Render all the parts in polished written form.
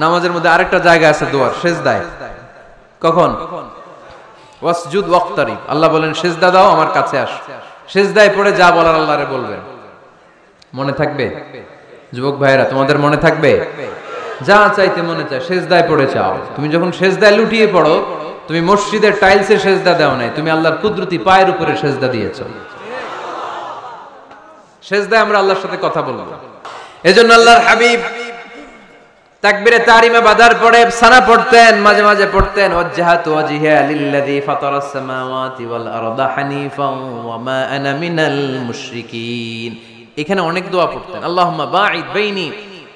নামাজের মধ্যে আরেকটা জায়গা আছে দোয়ার, সেজদায়। কখন? ওয়াসজুদ ওয়াক্তারিব, আল্লাহ বলেন সেজদা দাও, আমার কাছে আস। সেজদায় পড়ে যা বলার আল্লাহরে বলবেন। মনে থাকবে যুবক ভাইরা? তোমাদের মনে থাকবে? যা চাইতে মনে চায় সেজদায় পড়ে চাও। তুমি যখন সেজদায় লুটিয়ে পড়ো, তুমি মসজিদের টাইলসে সেজদা দাও নাই, তুমি আল্লাহর কুদরতি পায়ের উপরে সেজদা দিয়েছো। সেজদায় আমরা আল্লাহর সাথে কথা বলবো। এজন্য আল্লাহর হাবিব তাকবীরে তাহরিমে বাদার পড়ে সানা পড়তেন, মাঝে মাঝে পড়তেন ওয়াজহাতু ওয়াজহিয়া লিল্লাযী ফাতারাস সামাওয়াতি ওয়াল আরদা হানিফাও ওয়া মা আনা মিনাল মুশরিকিন। এখানে অনেক দোয়া পড়তেন। আল্লাহুম্মা বাঈদ বাইনি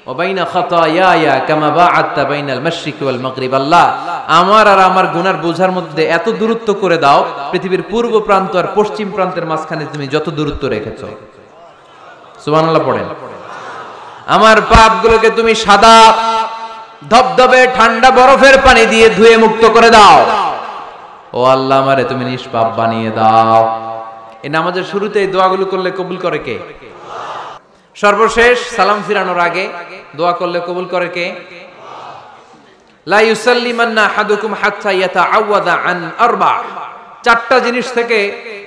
ওয়া বাইনা খাতায়ায়া কামা বাআদতা বাইনাল মাশরিকি ওয়াল মাগরিব। আল্লাহ, আমার আর আমার গুনার বোঝার মধ্যে এত দূরত্ব করে দাও, পৃথিবীর পূর্ব প্রান্ত আর পশ্চিম প্রান্তের মাঝখানে তুমি যত দূরত্ব রেখেছো। সুবহানাল্লাহ পড়েন। আমার পাপগুলোকে তুমি সাদা ধবধবে ঠান্ডা বরফের পানি দিয়ে ধুয়ে মুক্ত করে দাও। ও আল্লাহ, আমারে তুমি নিষ্পাপ বানিয়ে দাও। এই নামাজের শুরুতে এই দোয়াগুলো করলে কবুল করে কে? সর্বশেষ সালাম ফিরানোর আগে দোয়া করলে কবুল করে কে? লা ইউসাল্লিমান্না আহাদুকুম হাত্তা ইয়াতাআওয়াদা আন আরবা। চারটা জিনিস থেকে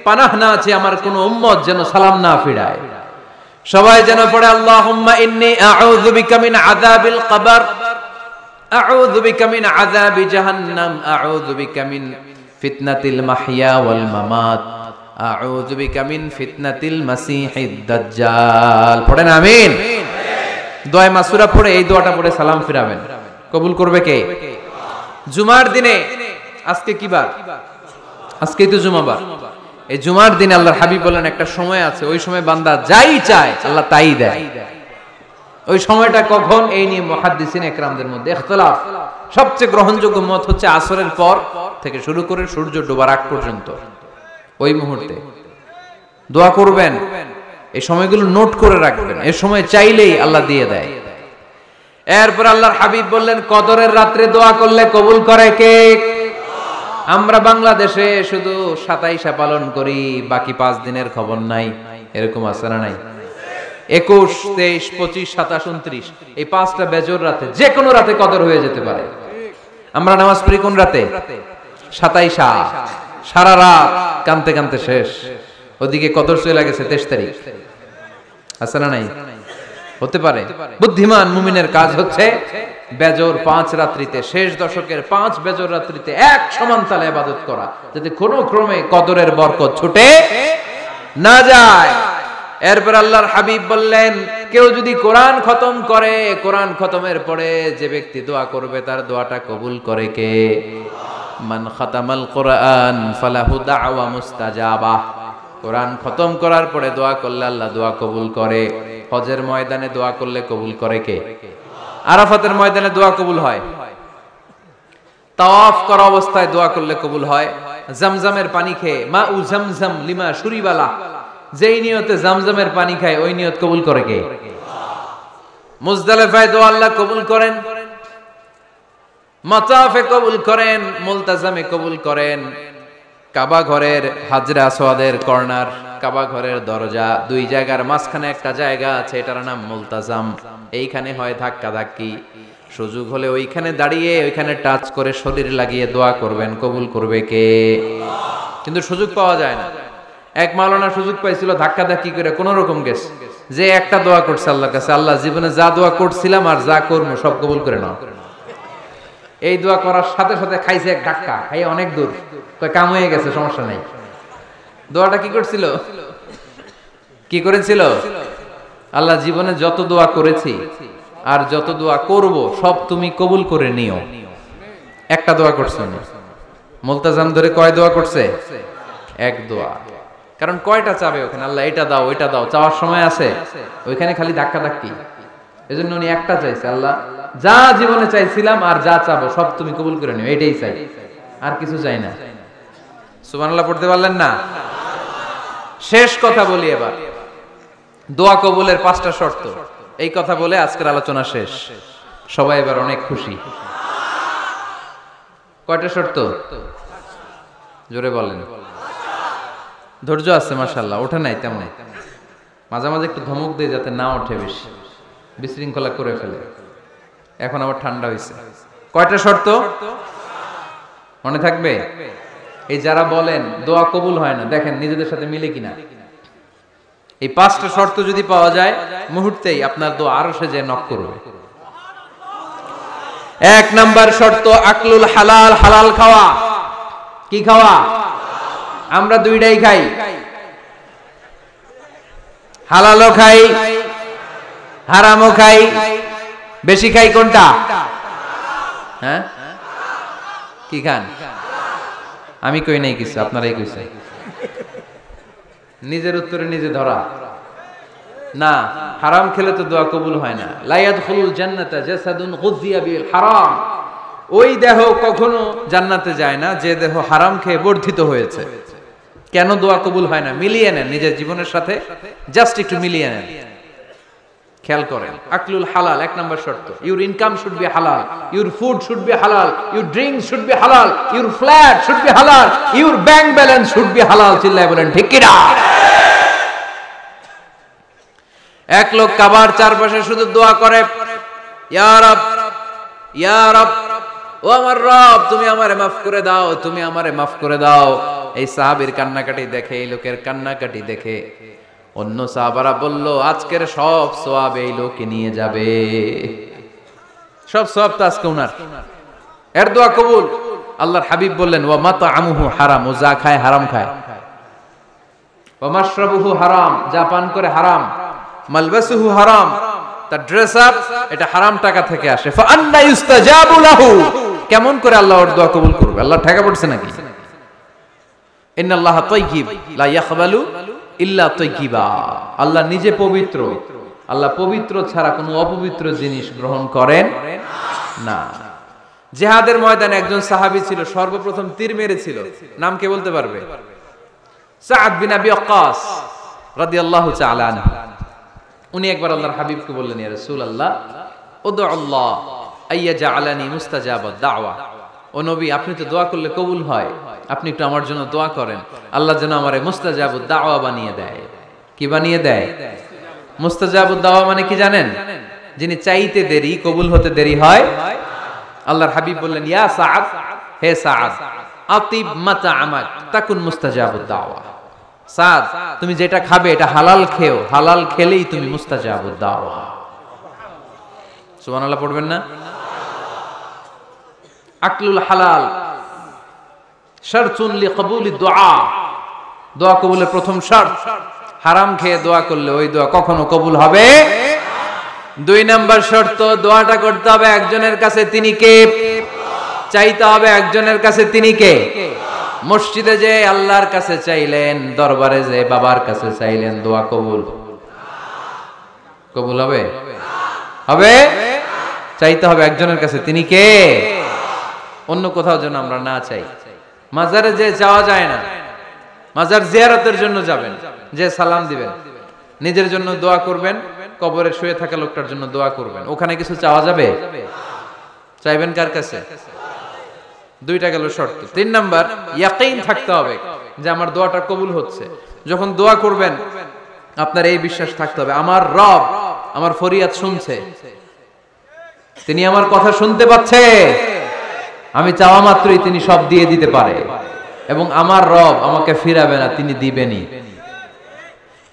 পানাহ না আছে আমার কোন উম্মত যেন সালাম না ফিরায়। সবাই যেন পড়ে আল্লাহুম্মা ইন্নী আউযু বিকা মিন আযাবিল কবর, আউযু বিকা মিন আযাবি জাহান্নাম, আউযু বিকা মিন ফিতনাতিল মাহইয়া ওয়াল মামাত, আউযু বিকা মিন ফিতনাতিল মাসিহিদ দাজ্জাল। পড়েন আমিন। দোয়া মাসুরা পড়ে এই দোয়াটা পড়ে সালাম ফিরাবেন। কবুল করবে কে? জুমার দিনে, আজকে কি বার? আজকেই তো জুমাবার। এই জুমার দিনে আল্লাহর হাবিব বলেন একটা সময় আছে, ওই সময় বান্দা যাই চায় আল্লাহ তাই দেয়। ওই সময়টা কখন? এই নিয়ে মুহাদ্দিসিন ইকরামদের মধ্যে ইখতিলাফ। সবচেয়ে গ্রহণযোগ্য মত হচ্ছে আসরের পর থেকে শুরু করে সূর্য ডোবার আগ পর্যন্ত ওই মুহূর্তে দোয়া করবেন। এই সময়গুলো নোট করে রাখবেন, এই সময় চাইলেই আল্লাহ দিয়ে দেয়। এরপর আল্লাহর হাবিব বললেন কদরের রাত্রে দোয়া করলে কবুল করে কে? আমরা বাংলাদেশে শুধু 27 পালন করি, বাকি 5 দিনের খবর নাই। এরকম আছে না নাই? 21, 23, 25, 27, 29 এই 5টা বেজর রাতে, যে কোনো রাতে কদর হয়ে যেতে পারে। আমরা নামাজ পড়ি কোন রাতে? 27। সারা রাত কানতে কানতে শেষ, ওদিকে কদর চলে গেছে 23 তারিখ। আছে না নাই? হতে পারে। বুদ্ধিমান মুমিনের কাজ হচ্ছে বেজর 5 রাত্রিতে, শেষ দশকের 5 বেজর রাত্রিতে এক সমান তালে ইবাদত করা, যাতে কোনো ক্রমে কদরের বরকত ছুটে না যায়। এরপর আল্লাহর হাবিব বললেন কেউ যদি কোরআন খতম করে, কোরআন খতমের পরে যে ব্যক্তি দোয়া করবে তার দোয়াটা কবুল করে কে? মান খাতামাল কোরআন ফালাহু দাওয়া মুস্তাজাবা। কোরআন খতম করার পরে দোয়া করলে আল্লাহ দোয়া কবুল করে। হজের ময়দানে দোয়া করলে কবুল করে কে? আরাফাতের ময়দানে দোয়া কবুল হয়। তাওয়াফ করা অবস্থায় দোয়া করলে কবুল হয়। জামজামের পানি খেয়ে মা উ জামজাম লিমা শুরিবালা, যেই নিয়তে জামজামের পানি খায় ওই নিয়ত কবুল করে কে? মুজদালিফায় দোয়া আল্লাহ কবুল করেন, মাতাফে কবুল করেন, মুলতাজামে কবুল করেন। কাবা ঘরের হাজরে আসওয়াদের কর্নার, কাবা ঘরের দরজা, দুই জায়গার মাঝখানে একটা জায়গা আছে, এটার নাম মুলতাজাম। এইখানে হয় ধাক্কা ধাক্কি। সুযোগ হলে ওইখানে দাঁড়িয়ে ওইখানে টাচ করে শরীর লাগিয়ে দোয়া করবেন, কবুল করবে কে? কিন্তু সুযোগ পাওয়া যায় না। এক মাওলানা সুযোগ পাইছিল ধাক্কা ধাক্কি করে কোন রকম গেছে, যে একটা দোয়া করছে আল্লাহর কাছে, আল্লাহ জীবনে যা দোয়া করছিলাম আর যা করবো সব কবুল করে নাও। এই দোয়া করার সাথে সাথে খাইছে এক ধাক্কা, খাই অনেক দূর, কাম হয়ে গেছে, সমস্যা নাই। দোয়াটা কি করছিল? কি করেছিল? আল্লাহ জীবনে যত দোয়া করেছি আর যত দোয়া করব সব তুমি কবুল করে নিও। একটা দোয়া করছে না। মুলতাজাম ধরে কয় দোয়া করছে? এক দোয়া। কারণ কয়টা চাবে ওখানে? আল্লাহ এটা দাও ওইটা দাও, চাওয়ার সময় আছে? ওইখানে খালি ধাক্কা ধাক্কি। এজন্য উনি একটা চাইছে, আল্লাহ যা জীবনে চাইছিলাম আর যা চাবো সব তুমি কবুল করে নিও, এটাই চাই, আর কিছু চাই না। সুবহানাল্লাহ পড়তে পারলেন না? শেষ কথা বলি এবার, দোয়া কবুলের 5টা শর্ত। এই কথা বলে আজকের আলোচনা শেষ। সবাই এবার অনেক খুশি। কয়টা শর্ত? জোরে বলেন। ধৈর্য আছে মাশাআল্লাহ, ওঠে নাই তেমন। মাঝে মাঝে একটু ধমক দিয়ে যাতে না ওঠে, বেশি বিশৃঙ্খলা করে ফেলে। এখন আবার ঠান্ডা হয়েছে। কয়টা শর্ত মনে থাকবে? এই যারা বলেন দোয়া কবুল হয় না, দেখেন নিজেদের সাথে মিলে কিনা। এই 5টা শর্ত যদি পাওয়া যায়, মুহূর্তেই আপনার দোয়া আরশে যে নক করবে। 1 নাম্বার শর্ত আকলুল হালাল, হালাল খাওয়া। কি খাওয়া? আমরা দুইটাই খাই, হালালও খাই হারামও খাই। বেশি খাই কোনটা? হ্যাঁ, কি খান? আমি কই নাই কিছু, আপনারাই কইছে। নিজের উত্তরে নিজে ধরা না। হারাম খেলে তো দোয়া কবুল হয় না। লা ইয়াদখুলুল জান্নাতা জাসাদুন গুযিয়া বিল হারাম। ওই দেহ কখনো জান্নাতে যায় না যে দেহ হারাম খেয়ে বর্ধিত হয়েছে। কেন দোয়া কবুল হয় না? মিলিয়ে নেন নিজের জীবনের সাথে, জাস্ট একটু মিলিয়ে নেন, খেয়াল করেন। আকলুল হালাল 1 নাম্বার শর্ত। ইউর ইনকাম শুড বি হালাল, ইউর ফুড শুড বি হালাল, ইউর ড্রিঙ্ক শুড বি হালাল, ইউর ফ্ল্যাট শুড বি হালাল, your bank balance should be হালাল। চিল্লায় বলেন ঠিক কি না? এক লোক কাবার চারপাশে শুধু দোয়া করে, ইয়া রব, ইয়া রব, ও আমার রব, তুমি আমারে মাফ করে দাও, তুমি আমারে মাফ করে দাও। এই সাহাবীর কান্নাকাটি দেখে, এই লোকের কান্নাকাটি দেখে অন্য সাহাবারা বলল, আজকের সব সওয়াব এই লোকে নিয়ে যাবে। সব সওয়াব তো আজকে উনার। এর দোয়া কবুল। আল্লাহর হাবিব বললেন, ওয়া মাতআমুহু হারাম, ও যা খায় হারাম খায়। ওয়া মাশরাবুহু হারাম, যা পান করে হারাম। মালবাসুহু হারাম, তার ড্রেস আপ এটা হারাম টাকা থেকে আসে। ফা আন্না ইউস্তাজাবু লাহু, কেমন করে আল্লাহ ওর দোয়া কবুল করবে? আল্লাহ ঠেকা পড়ছে নাকি? ইন্নাল্লাহা তাইয়্যিব লা ইয়াকবালু ইল্লা তাইয়্যিবা। আল্লাহ নিজে পবিত্র, আল্লাহ পবিত্র ছাড়া কোনো অপবিত্র জিনিস গ্রহণ করেন না। জিহাদের ময়দানে একজন সাহাবী ছিল, সর্বপ্রথম তীর মেরেছিল। নাম কে বলতে পারবে? সাআদ বিন আবি ওয়াক্কাস রাদিয়াল্লাহু তাআলা আনহু। উনি একবার আল্লাহর হাবিবকে বললেন, ইয়া রাসূলুল্লাহ, উদউ আল্লাহ আইয়াজআলানি মুস্তাজাবাদ দাওয়া। ও নবী, আপনি তো দোয়া করলে কবুল হয়, আপনি একটু আমার জন্য দোয়া করেন, আল্লাহ যেন আমারে মুস্তাজাবুদ দাওয়া বানিয়ে দেয়। কি বানিয়ে দেয়? মুস্তাজাবুদ দাওয়া মানে কি জানেন? যিনি চাইতে দেরি, কবুল হতে দেরি হয়। আল্লাহর হাবিব বললেন, ইয়া সাআদ, হে সাআদ, আতিব মাতআমাক তাকুন মুস্তাজাবুদ দাওয়া। সাদ, তুমি যেটা খাবে এটা হালাল খেও, হালাল খেলেই তুমি মুস্তাজাবুদ দাওয়া। সুবহানাল্লাহ পড়বেন না? আকলুল হালাল শারতুন লিকবুলি দুআ, দোয়া কবুলের প্রথম শর্ত। হারাম খেয়ে দোয়া করলে ওই দোয়া কখনো কবুল হবে। 2 নাম্বার শর্ত, দোয়াটা করতে হবে একজনের কাছে, তিনি কে? চাইতে হবে একজনের কাছে, তিনি কে? মসজিদে যে আল্লাহর কাছে চাইলেন, দরবারে যে বাবার কাছে চাইলেন, দোয়া কবুল কবুল হবে? হবে? চাইতে হবে একজনের কাছে, তিনি কে? অন্য কোথাও যেন আমরা না চাই। মাজারে যে যাওয়া যায় না, মাজার জিয়ারতের জন্য যাবেন, যে সালাম দিবেন, নিজের জন্য দোয়া করবেন, কবরে শুয়ে থাকা লোকটার জন্য দোয়া করবেন। ওখানে কিছু চাওয়া যাবে? চাইবেন কার কাছে? 2টা গেল শর্ত। 3 নাম্বার, ইয়াকিন থাকতে হবে যে আমার দোয়াটা কবুল হচ্ছে। যখন দোয়া করবেন আপনার এই বিশ্বাস থাকতে হবে, আমার রব আমার ফরিয়াদ শুনছে, তিনি আমার কথা শুনতে পাচ্ছে, আমি চাওয়া মাত্রই তিনি সব দিয়ে দিতে পারে, এবং আমার রব আমাকে ফিরাবে না, তিনি দিবেনই।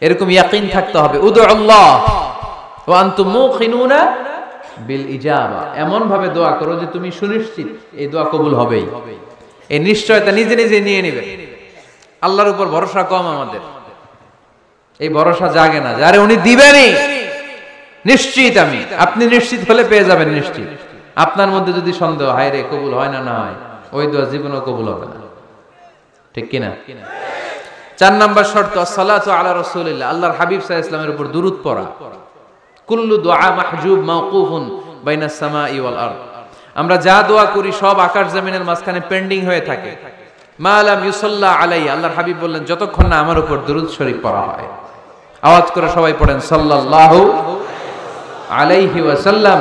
এরকম ইয়াকিন থাকতে হবে। উদু আল্লাহ ওয়া আনতুম মুকিনুনা বিল ইজাবা, এমন ভাবে দোয়া করো যে তুমি সুনিশ্চিত এই দোয়া কবুল হবেই। এই নিশ্চয়তা নিজে নিজে নিয়ে নেবে। আল্লাহর উপর ভরসা কম আমাদের, এই ভরসা জাগে না যারে উনি দিবেনই, নিশ্চিত আমি। আপনি নিশ্চিত হলে পেয়ে যাবেন নিশ্চিত। আপনার মধ্যে যদি সন্দেহ, হায় রে কবুল হয় না, না হয়, ওই দোয়া জীবনেও কবুল হবে না। ঠিক কিনা? 4 নাম্বার শর্ত, আসসালাতু আলা রাসূলিল্লাহ, আল্লাহর হাবিব সাল্লাল্লাহু আলাইহি ওয়াসাল্লামের উপর দুরূদ পড়া। কুল্লু দুআ মাহজুব মাওকুফুন বাইনাস সামাই ওয়াল আরদ, আমরা যা দোয়া করি সব আকাশ জমিনের মাঝখানে পেন্ডিং হয়ে থাকে। মা লাম ইউসাল্লা আলাইহি, আল্লাহর হাবিব বললেন যতক্ষণ না আমার উপর দুরূদ শরীফ পড়া হয়। আওয়াজ করে সবাই পড়েন সাল্লাল্লাহু আলাইহি ওয়াসাল্লাম।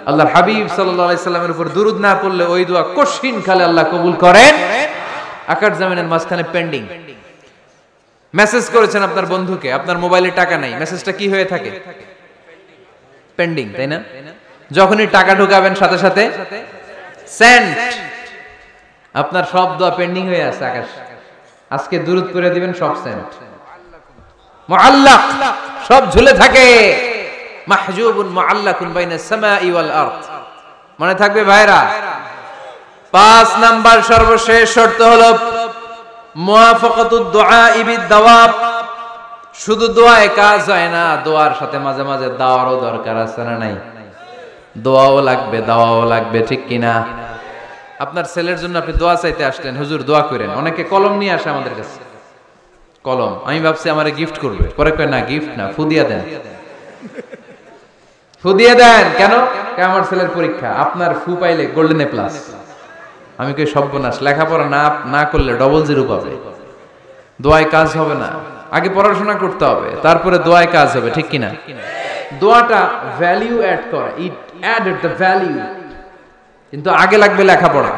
আল্লাহর হাবিব সাল্লাল্লাহু আলাইহি সাল্লামের উপর দুরূদ না পড়লে ওই দোয়া কঠিন কালে আল্লাহ কবুল করেন। আকাশ জমিনের মাঝখানে পেন্ডিং। মেসেজ করেছেন আপনার বন্ধুকে, আপনার মোবাইলে টাকা নাই, মেসেজটা কি হয়ে থাকে? পেন্ডিং, তাই না? যখনই টাকা ঢুকাবেন সাথে সাথে সেন্ট, আপনার সব দোয়া পেন্ডিং হয়ে আছে আকাশ। আজকে দুরূদ করে দিবেন, সব সেন্ট মুআল্লাক, সব ঝুলে থাকে। মাহজুবুন মুআল্লাকুন বাইনাস সামাই ওয়াল আরদ। মনে থাকবে ভাইরা। 5 নাম্বার সর্বশেষ শর্ত হলো মুওয়াফাকাতুদ দুআ বিদ দাওয়াব। শুধু দোয়ায় কাজ হয় না, দোয়ার সাথে মাঝে মাঝে দাওয়ারও দরকার আছে না নাই? দোয়াও লাগবে, দাওয়াও লাগবে, ঠিক কিনা? আপনার ছেলের জন্য আপনি দোয়া চাইতে আসলেন, হুজুর দোয়া করেন। অনেকে কলম নিয়ে আসে আমাদের কাছে, কলম। আমি ভাবছি আমারে গিফট করবে, পরে কয় না, গিফট না, ফুদিয়া দেন। ফুদিয়া দেন কেন? আমার ছেলের পরীক্ষা, আপনার ফু পাইলে গোল্ডেন এ প্লাস। আমি কই সর্বনাশ, লেখাপড়া না করলে ডবল জিরো পাবে, দোয়ায় কাজ হবে না। আগে পড়াশোনা করতে হবে, তারপরে দোয়ায় কাজ হবে, ঠিক কিনা? দোয়াটা ভ্যালিউ অ্যাড করে, ইট অ্যাডেড দ্য ভ্যালিউ। কিন্তু আগে লাগবে লেখাপড়া,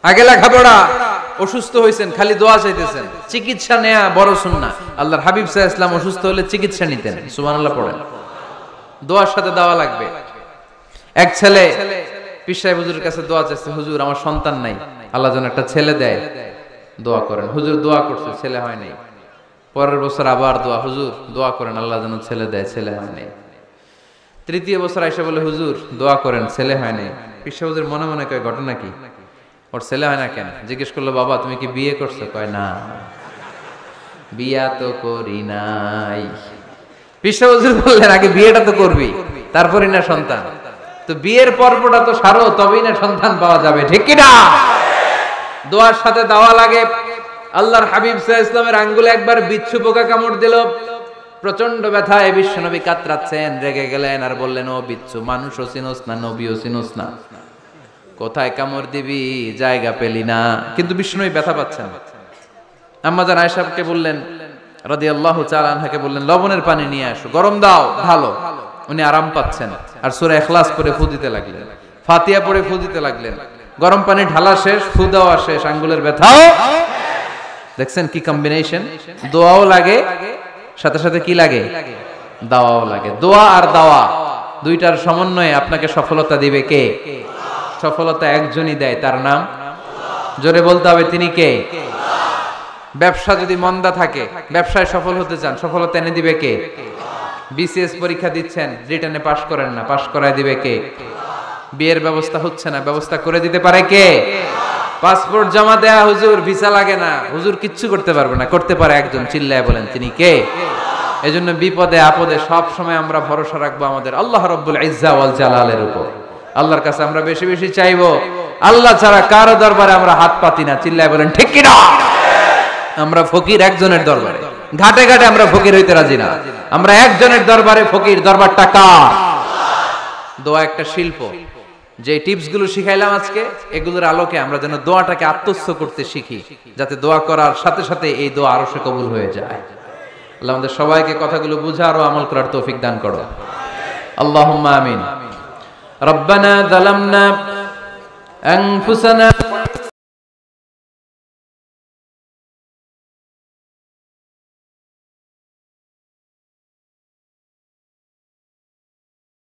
আগে লেখাপড়া। অসুস্থ হয়েছেন, খালি দোয়া চাইতেছেন, চিকিৎসা নেয়া বড় সুন্নাহ। আল্লাহর হাবিব সাল্লাল্লাহু আলাইহি ওয়াসাল্লাম অসুস্থ হলে চিকিৎসা নিতেন, সুবহানাল্লাহ পড়েন। দোয়ার সাথে দাওয়া লাগবে। এক ছেলে পীর সাহেব হুজুরের কাছে দোয়া চাইছে, হুজুর আমার সন্তান নাই, আল্লাহ যেন একটা ছেলে দেয়, দোয়া করেন। হুজুর দোয়া করছে, ছেলে হয় নাই। পরের বছর আবার দোয়া, হুজুর দোয়া করেন আল্লাহ যেন ছেলে দেয়, ছেলে হয় নাই। তৃতীয় বছর আইসা বলে, হুজুর দোয়া করেন, ছেলে হয় নাই। পীর সাহেব হুজুর মনে মনে কয়, ঘটনা কি? ওর ছেলে হয় না কেন? জিজ্ঞেস করলো, বাবা তুমি কি বিয়ে করছো? কয় না, বিয়া তো করি নাই। পীর সাহেব হুজুর বললেন, আগে বিয়েটা তো করবি, তারপরই না সন্তান। তো বিয়ের পর্বটা তো সারো, তবেই না সন্তান পাওয়া যাবে, ঠিক কিনা? দোয়ার সাথে দাওয়া লাগে। আল্লাহর হাবিব সাল্লাল্লাহু আলাইহি ওয়াসাল্লামের আঙ্গুলে একবার বিচ্ছু পোকা কামড় দিল, প্রচন্ড ব্যথায় বিশ্বনবী কাতরাচ্ছেন, রেগে গেলেন আর বললেন, ও বিচ্ছু, মানুষও চিনোস না, নবীও চিনোস না, কোথায় কামড় দিবি, জায়গা পেলি না। কিন্তু বিশ্বনবী ব্যথা পাচ্ছেন। আম্মা জান আয়েশাকে বললেন রাদিয়াল্লাহু তাআলা আনহাকে বললেন, লবণের পানি নিয়ে আসো, গরম দাও, ভালো। উনি আরাম পাচ্ছেন আর সূরা ইখলাস পড়ে ফু দিতে লাগলেন, ফাতিহা পড়ে ফু দিতে লাগলেন। গরম পানি ঢালা শেষ, ফু দেওয়া শেষ, আঙ্গুলের ব্যথাও। দেখছেন কি কম্বিনেশন? দোয়াও লাগে, সাথে সাথে কি লাগে? দাওয়াও লাগে। দোয়া আর দাওয়া দুইটার সমন্বয়ে আপনাকে সফলতা দিবে কে? সফলতা একজনই দেয়, তার নাম, জোরে বলতে হবে, তিনি কে? ব্যবসা যদি মন্দা থাকে, ব্যবসায় সফল হতে চান, সফলতা এনে দিবে কে? বিসিএস পরীক্ষা দিচ্ছেন, রিটেনে পাশ করেন না, পাশ করায় দিবে কে? বিয়ের ব্যবস্থা হচ্ছে না, ব্যবস্থা করে দিতে পারে কে? পাসপোর্ট জমা দেয়া, হুজুর ভিসা লাগে না, হুজুর কিচ্ছু করতে পারবে না, করতে পারে একজন, চিল্লায় বলেন তিনি কে? এজন্য বিপদে আপদে সব সময় আমরা ভরসা রাখবো আমাদের আল্লাহ রাব্বুল ইজ্জা ওয়াল জালালের উপর। আল্লাহর কাছে আমরা বেশি বেশি চাইবো, আল্লাহ ছাড়া কারো দরবারে আমরা হাত পাতি না, চিল্লায় বলেন ঠিক কি না? আমরা ফকির একজনের দরবারে, ঘাটে ঘাটে আমরা ফকির হইতে রাজি না, আমরা একজনের দরবারে ফকির। দরবারটা কার? দোয়া একটা শিল্প। যে টিপস গুলো শিখাইলাম আজকে, এগুলোর আলোকে আমরা যেন দোয়াটাকে আত্মস্থ করতে শিখি, যাতে দোয়া করার সাথে সাথে এই দোয়া আরো সে কবুল হয়ে যায়। আল্লাহ আমাদের সবাইকে কথাগুলো বুঝার ও আমল করার তৌফিক দান করো, আল্লাহুম্মা আমিন। রব্বানা যালামনা আনফুসানা